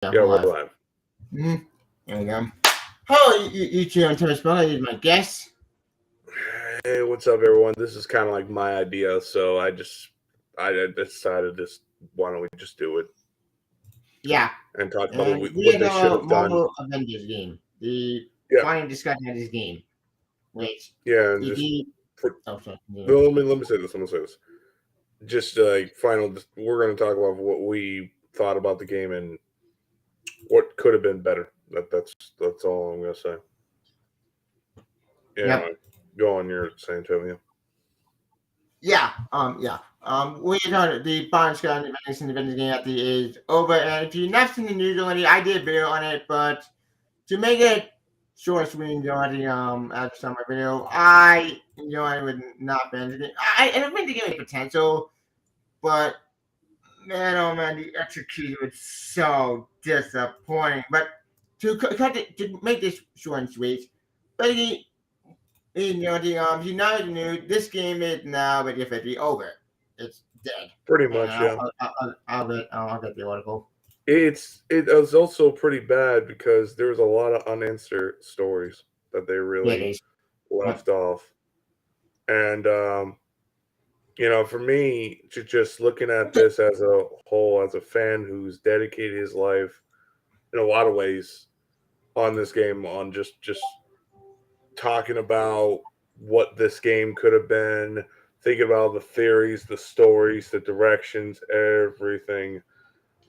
Yeah, we're we're live. live. There we go. Hello, you two on Thomas Bell. He's my guest. Hey, what's up, everyone? This is kind of like my idea, so I decided this. Why don't we just do it Yeah. and talk about And we what are they should the have done? Marvel Avengers game. The Yeah, final discussion of this game. Which yeah, and the just game. for, Oh, sorry. Yeah. no, let me say this. Let me say this. Just like final, we're going to talk about what we thought about the game and what could have been better. That's all I'm going to say. Yep. Anyway, go on. You're saying, Antonio. Yeah. Yeah. We know the final discussion of the Avengers game at the is over. And if you've not seen the news already, I did a video on it, but to make it short, sweet, enjoy as summer video, I enjoy it with not been. I don't think the game has potential, but man, oh man, the execution was so disappointing. But to make this short and sweet, basically, United knew this game is now basically over. It's dead. Pretty And much, yeah. I'll get the article. It was also pretty bad because there was a lot of unanswered stories that they Yeah, it really is. Yep. left off. And for me, just looking at this as a whole, as a fan who's dedicated his life in a lot of ways on this game, on just talking about what this game could have been, thinking about the theories, the stories, the directions, everything,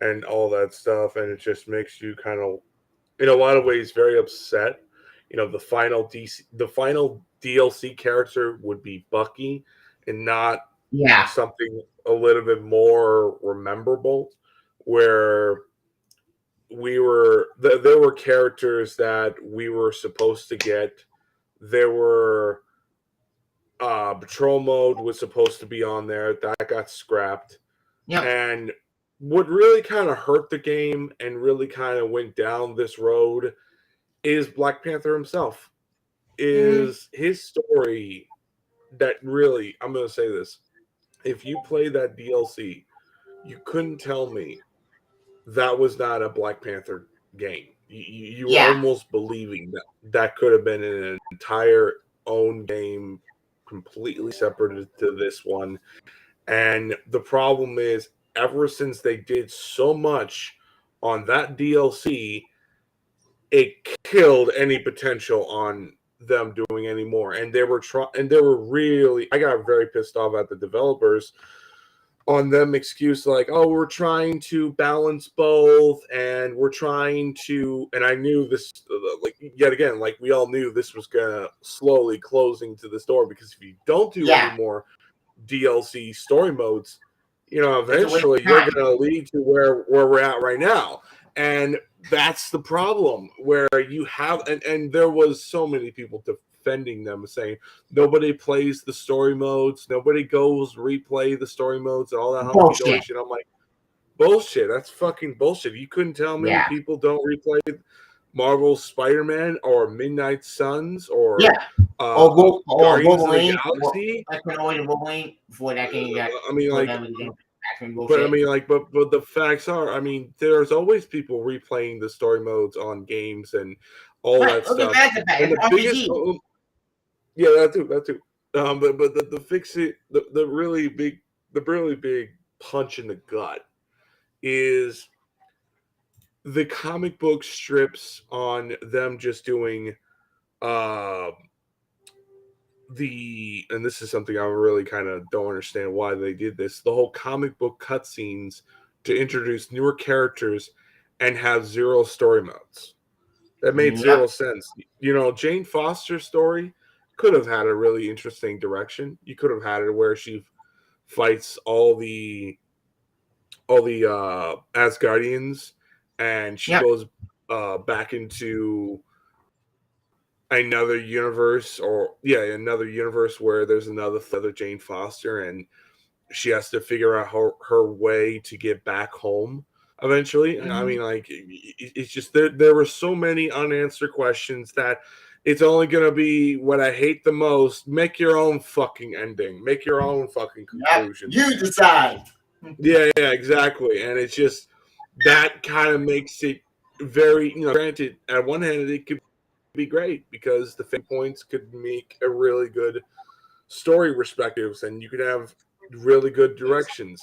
and all that stuff, and it just makes you kind of, in a lot of ways, very upset. The final DLC character would be Bucky, and not Yeah. something a little bit more rememberable, where there were characters that we were supposed to get. There were patrol mode was supposed to be on there, that got scrapped. Yep. And what really kind of hurt the game and really kind of went down this road is Black Panther himself. Is his story that really, I'm going to say this. If you play that DLC, you couldn't tell me that was not a Black Panther game. You were Yeah. almost believing that could have been an entire own game, completely separate to this one. And the problem is, ever since they did so much on that DLC, it killed any potential on them doing any more. And they were really, I got very pissed off at the developers on them excuse like, oh, we're trying to balance both, and we're trying to, and I knew this, like, yet again, like, we all knew this was gonna slowly closing to this door, because if you don't do any more DLC story modes, eventually you're gonna lead to where we're at right now. And that's the problem, where you have, and there was so many people defending them, saying nobody plays the story modes, nobody goes replay the story modes and all that hunky-dory shit. I'm like, bullshit. That's fucking bullshit. You couldn't tell me people don't replay Marvel's Spider-Man or Midnight Suns or Guardians of the Galaxy. I can only Wolverine before that game got. I mean, like, but the facts are, I mean, there's always people replaying the story modes on games and all that stuff. And the biggest, yeah, that too. But the fix it, the really big punch in the gut is the comic book strips on them just doing and this is something I really kind of don't understand why they did this. The whole comic book cutscenes to introduce newer characters and have zero story modes. That made zero sense. Jane Foster's story could have had a really interesting direction. You could have had it where she fights all the Asgardians, and she goes back into another universe, another universe where there's another Jane Foster, and she has to figure out her way to get back home eventually. I mean, like, it's just there were so many unanswered questions that it's only going to be what I hate the most. Make your own fucking ending. Make your own fucking conclusion. You decide. Yeah, exactly. And it's just, that kind of makes it very, granted, at one hand, it could be great because the fake points could make a really good story perspectives and you could have really good directions.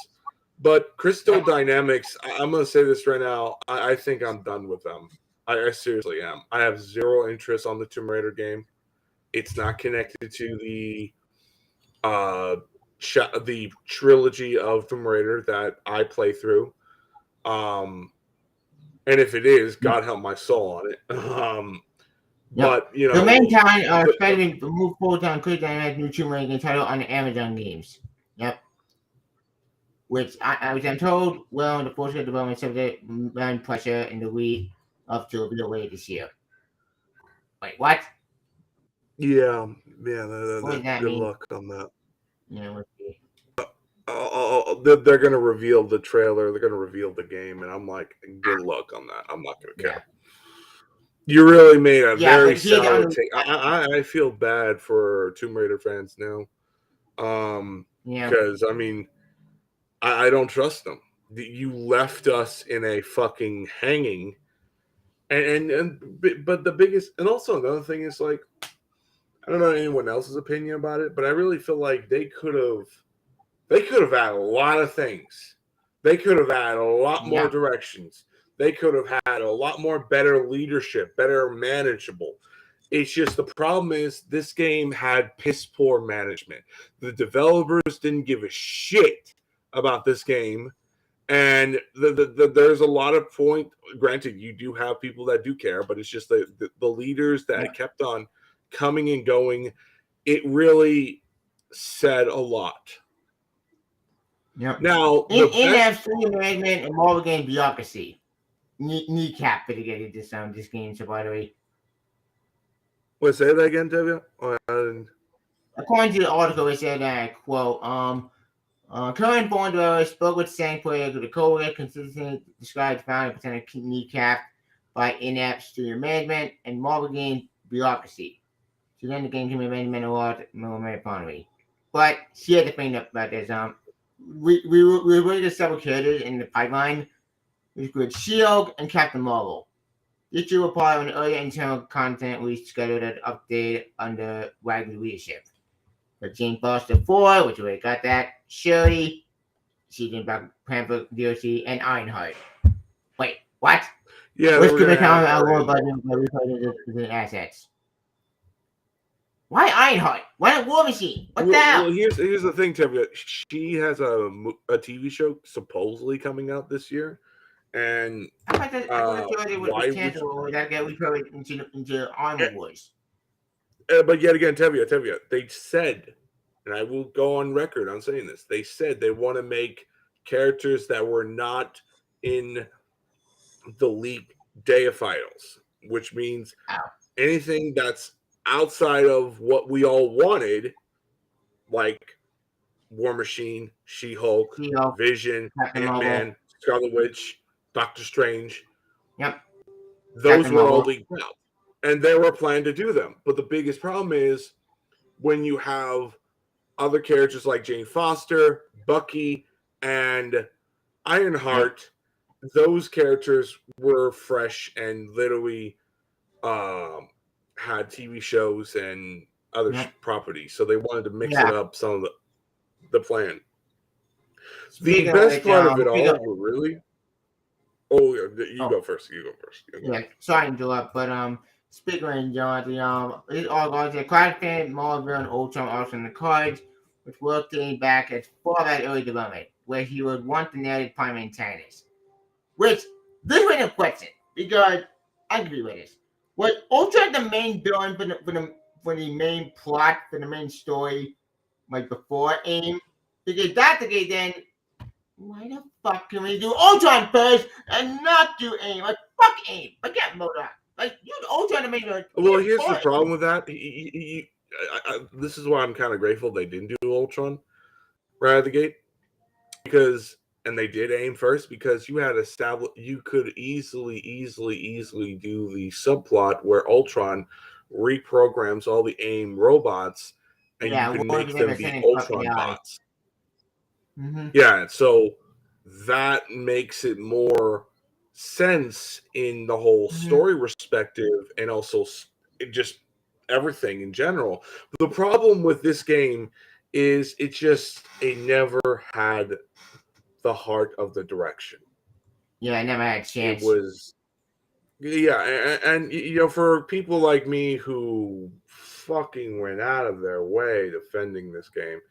But Crystal Dynamics, I'm going to say this right now, I think I'm done with them. I seriously am. I have zero interest on the Tomb Raider game. It's not connected to the trilogy of Tomb Raider that I play through. And if it is, God help my soul on it. But the main time, Spider-Man move forward on Quick Dynamic new Tomb Raider title on the Amazon games. Yep. Which I'm told will in the full-scale development subject man pressure in the week up to a bit later this year. Wait, what? Yeah. What does that Good mean? luck on that. Let's see. They're going to reveal the trailer. They're going to reveal the game, and I'm like, good luck on that. I'm not going to care. You really made a very sour take. I feel bad for Tomb Raider fans now. Because I mean, I don't trust them. You left us in a fucking hanging, but the biggest, and also another thing is like, I don't know anyone else's opinion about it, but I really feel like they could have had a lot of things. They could have had a lot more directions. They could have had a lot more better leadership, better manageable. It's just the problem is this game had piss poor management. The developers didn't give a shit about this game. And there's a lot of point. Granted, you do have people that do care, but it's just the leaders that kept on coming and going. It really said a lot. Yep. Now, in-app stream management and mobile game bureaucracy. Kneecap for to get this game. So by the way, say that again, Tevya? According to the article, it said that quote, current Bond developers spoke with Sang player the code consistently described 5% of kneecap by in-app stream management and mobile game bureaucracy. So then the game can be management a lot more economy. But here's the thing about this. We really just several characters in the pipeline. We include Shield and Captain Marvel. These two were part of an earlier internal content we scheduled an update under Wagner's leadership. But Jane Foster 4, which we already got that, Shirley, season back Panther DLC, and Ironheart. Wait, what? Yeah, which could become our world budget the assets. Why Ironheart? Why not War Machine? What the hell? Well, here's the thing, Tevya. She has a TV show supposedly coming out this year, and I thought it was canceled. We gotta get into Armor Wars. But yet again, Tevya, they said, and I will go on record on saying this. They said they want to make characters that were not in the leak deifiles, which means anything that's outside of what we all wanted, like War Machine, She-Hulk, Vision, Ant-Man, Scarlet Witch, Doctor Strange. Yep. Those were all leaked out. And they were planned to do them. But the biggest problem is when you have other characters like Jane Foster, Bucky, and Ironheart, those characters were fresh and literally had TV shows and other properties. So they wanted to mix it up some of the plan. The best part of it all, really? Oh, you go first. Sorry to interrupt, but speaking of John, these are guys that Cloud Marvel and Ultron are in the cards, which worked dating back as far as early development, where he would want the narrative primary antagonist. Which this was a question, because I agree with this. Was Ultron the main villain for the main plot, for the main story, like before AIM? Because that's the case, then why the fuck can we do Ultron first and not do AIM? Like, fuck AIM. Forget MODOK. Like, you Ultron to make it. Well, here's the problem with that. This is why I'm kind of grateful they didn't do Ultron right out of the gate. And they did AIM first, because you could easily do the subplot where Ultron reprograms all the AIM robots and you can make them be Ultron bots. Mm-hmm. Yeah, so that makes it more sense in the whole story perspective, and also just everything in general. But the problem with this game is it never had the heart of the direction. Yeah, I never had a It chance. was and for people like me who fucking went out of their way defending this game,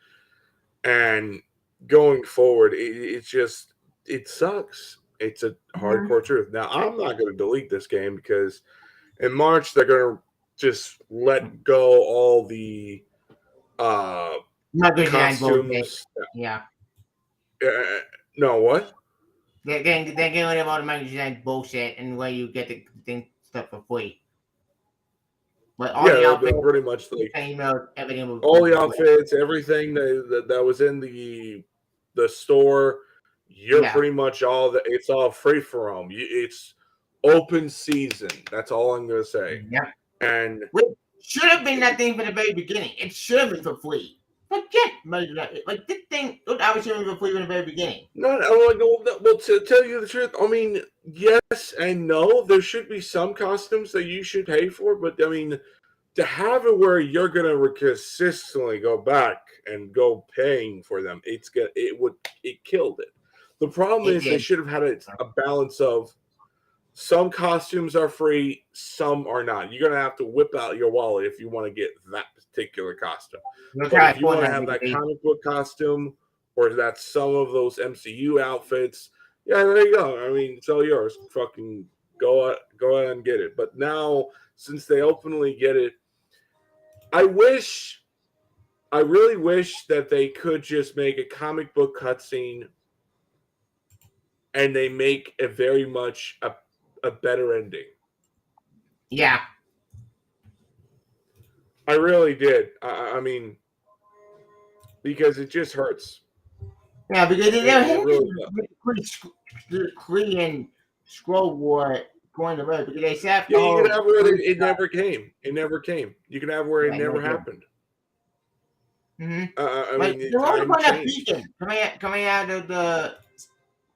and going forward, it sucks. It's a hardcore truth. Now, I'm not going to delete this game because in March they're going to just let go all the costumes. Yeah. No, what? They're getting rid of all the microtransaction bullshit and where you get the thing stuff for free. But all the outfits, pretty much like everything was all the outfits, everything that was in the store. You're pretty much it's all free for them. It's open season. That's all I'm gonna say. Yeah. And it should have been that thing from the very beginning. It should have been for free. Forget like this thing. I was showing for free from the very beginning. No, well, to tell you the truth, I mean, yes and no. There should be some costumes that you should pay for, but I mean, to have it where you're gonna consistently go back and go paying for them, it killed it. The problem is they should have had a balance of some costumes are free, some are not. You're gonna have to whip out your wallet if you want to get that particular costume. But if you want to have that comic book costume, or that's some of those MCU outfits, yeah, there you go. I mean, it's all yours. Fucking go ahead and get it. But now, since they openly get it, I really wish that they could just make a comic book cutscene and they make a very much a better ending. Yeah. I really did. I mean, because it just hurts. Yeah, because it really Korean scroll war going to red because they said, yeah, you can have where it never came. It never came. You can have where it never happened. Mm-hmm. I like, mean, time changed. Coming out of the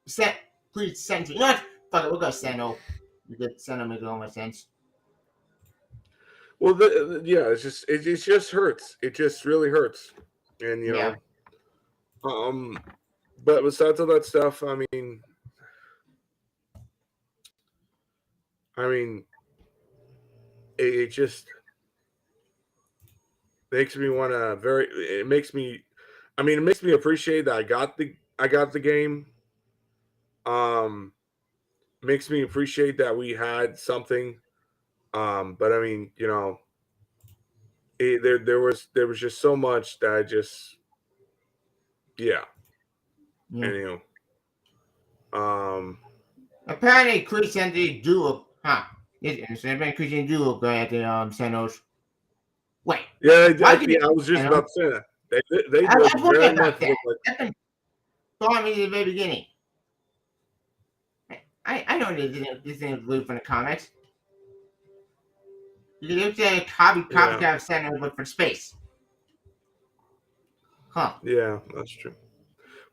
set, please send you know what? Fuck it, we'll go Seno. Because Seno makes all my sense. Well, yeah, it just hurts. It just really hurts, and you know, but besides all that stuff, I mean, it just makes me want to it makes me appreciate that I got the game. Makes me appreciate that we had something. But I mean, you know, there was just so much that I just yeah. Anyway. Apparently Christianity do look Christian do look good at the Senos. Wait. Yeah, I was just about to say that. They look very much look like thought me in the very beginning. I know this thing is blue from the comics. You can look at a copycat of Sentinel, but for space. Huh. Yeah, that's true.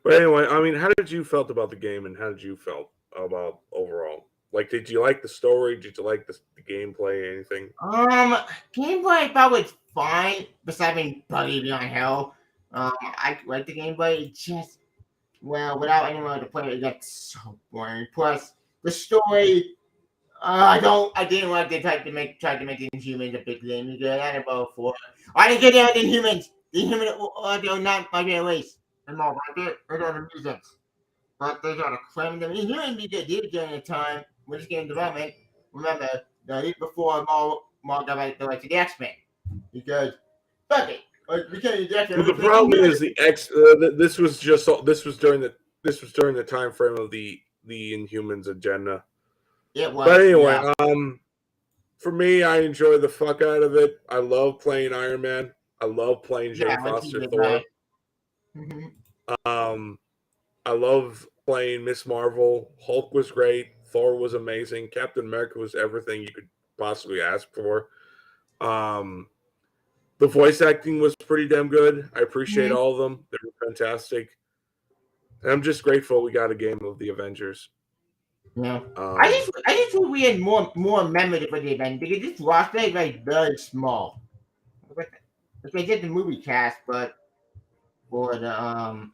But anyway, I mean, how did you felt about the game, and how did you felt about overall? Like, did you like the story? Did you like the gameplay? Anything? Gameplay I thought was fine, besides being buggy beyond hell. I like the gameplay. It just without anyone to play it got so boring. Plus, the story. I didn't like they tried to make the Inhumans a big thing. Because I had about 4. I didn't get out the Inhumans. The Inhumans they're not my favorite race. And more like it. They're the musicians. But they got to claim them. Inhumans because they did during the time when this game development. Remember, before Maul got right to the X-Men. Because fuck it. The problem is the X. This was during the time frame of the Inhumans agenda. It was. But anyway, for me, I enjoy the fuck out of it. I love playing Iron Man. I love playing Jane Foster Thor. I love playing Miss Marvel. Hulk was great. Thor was amazing. Captain America was everything you could possibly ask for. The voice acting was pretty damn good. I appreciate all of them. They were fantastic. And I'm just grateful we got a game of the Avengers. Yeah. Um, I just wish we had more members for the event because this roster is like very small. If they did the movie cast, but for the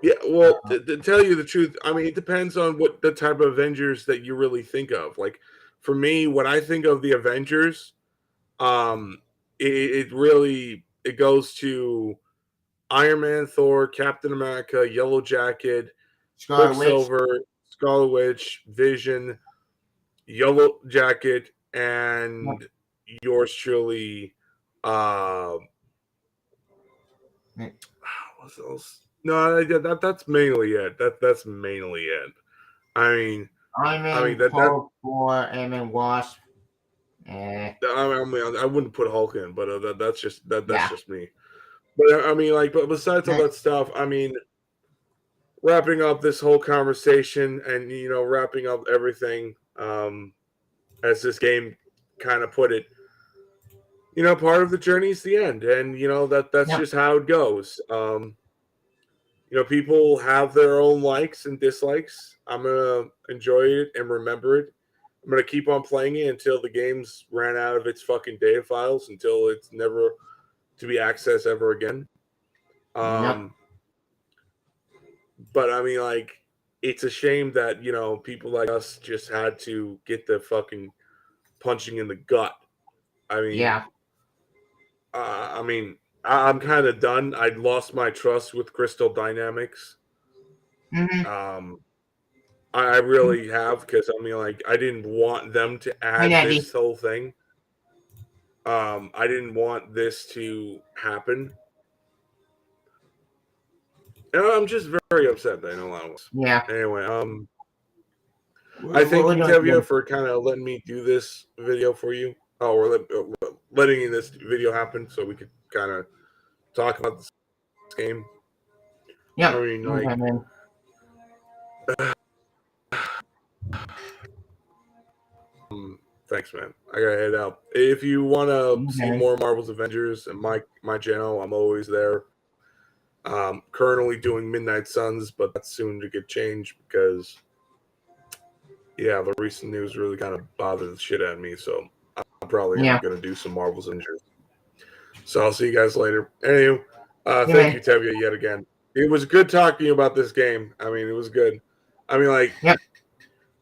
yeah, well, uh, to tell you the truth, I mean, it depends on what the type of Avengers that you really think of. Like for me, when I think of the Avengers, um, it really it goes to Iron Man, Thor, Captain America, Yellow Jacket, Scarlet Witch. Quicksilver, Scarlet Witch, Vision, Yellow Jacket, and yours truly. Mm. What's else? No, that's mainly it. That's mainly it. I mean, Iron I mean Man, that Hulk, Thor, Ant-Man, Wasp. I wouldn't put Hulk in, but that's Yeah. just me. But I mean, like, but besides all Mm. that stuff, I mean, wrapping up this whole conversation and wrapping up everything, as this game kind of put it, part of the journey is the end, and that's Yeah. just how it goes. People have their own likes and dislikes. I'm gonna enjoy it and remember it. I'm gonna keep on playing it until the game's ran out of its fucking data files, until it's never to be accessed ever again. Yep. But I mean, like, it's a shame that people like us just had to get the fucking punching in the gut. I mean, Yeah. I mean, I'm kind of done. I lost my trust with Crystal Dynamics. Mm-hmm. Um, I really have, because I mean, like, I didn't want them to Hi, add Nandy. this whole thing. I didn't want this to happen, and I'm just very upset that I know that was. Yeah. Anyway, I thank We're you, doing Tevia, good. for kind of letting me do this video for you. Oh, or letting this video happen so we could kind of talk about this game. I Yep. mean, Okay, like, man. thanks, man. I gotta head out. If you want to see Okay. more Marvel's Avengers and my channel, I'm always there. Currently doing Midnight Suns, but that's soon to get changed because, yeah, the recent news really kind of bothered the shit out of me. So I'm probably Yeah. gonna do some Marvel's Avengers. So I'll see you guys later. Anyway, Yeah, thank man. you, Tevia, yet again. It was good talking to you about this game. I mean, it was good. I mean, like, Yep.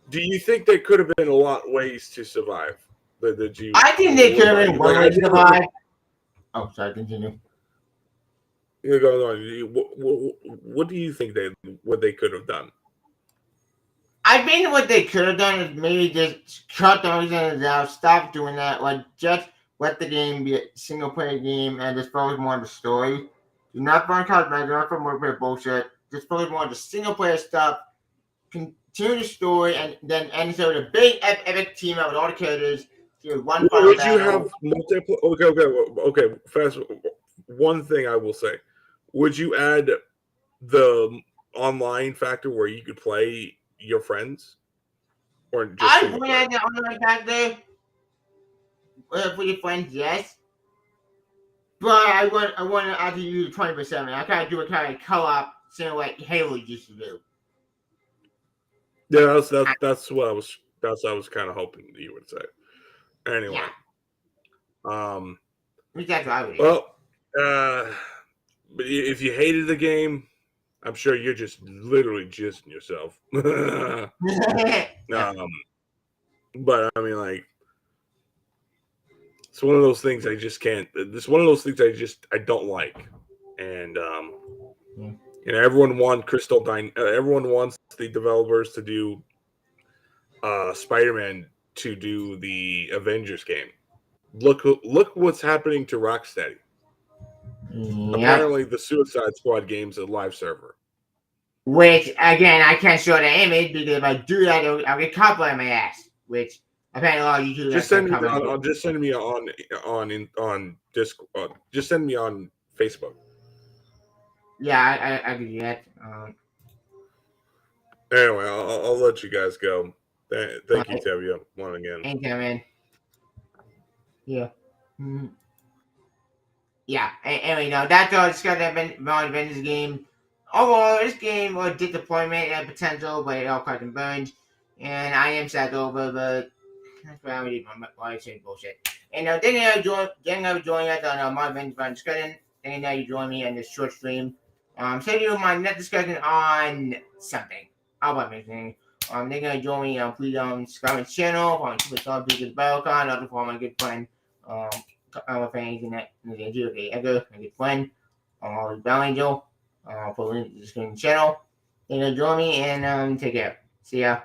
do you think there could have been a lot of ways to survive? That you I think they would could have like? been Like, one I way to just survive. Oh, sorry. Continue. you go on. What do you think what they could have done? I think what they could have done is maybe just cut the reasons out, stop doing that, like just let the game be a single player game and just focus more on the story. Do not focus on cosmetics, do not focus more on bullshit. Just focus more on the single player stuff. Continue the story and then end so with a big epic team out with all the characters do one final Would you have battle. multiplayer? Okay. Fast. One thing I will say: would you add the online factor where you could play your friends, or just I single would player? add the online back there for your friends, yes. But I want to actually use 20%. I kind of do a kind of co-op, same like Halo used to do. Yeah, that's what I was kind of hoping that you would say. Anyway, Yeah, um, that's what I would do. well, but if you hated the game, I'm sure you're just literally jizzing yourself. Yeah, um, but I mean, like, it's one of those things I just can't. It's one of those things I don't like, and yeah. everyone wants everyone wants the developers to do Spider-Man to do the Avengers game. Look what's happening to Rocksteady. Yep. Apparently, the Suicide Squad game's a live server. Which again, I can't show the image because if I do that, I'll get copyright on my ass. Which apparently a lot of YouTubers Just start send me coming. just send me on Discord. Just send me on Facebook. Yeah, I can do that. Anyway, I'll let you guys go. Thank you, Alright. Tevia, one again. Anytime, man. Yeah. Mhm. Yeah. Anyway, no, that's all. Just got that Avengers game. Overall, this game did deployment had potential, but it all cut and burned. And I am sad over, but that's why I say bullshit. And thank you for joining us on my Avengers discussion. Thank you that you joined me on this short stream. Send you my next discussion on something. How about anything? Thank you for joining me. Please subscribe to the channel. Follow me on Twitter, Bellcon. Also follow my good friend. My fans in that Edgar, my good friend. Bell Angel. For the channel. Thank you for joining me and take care. See ya.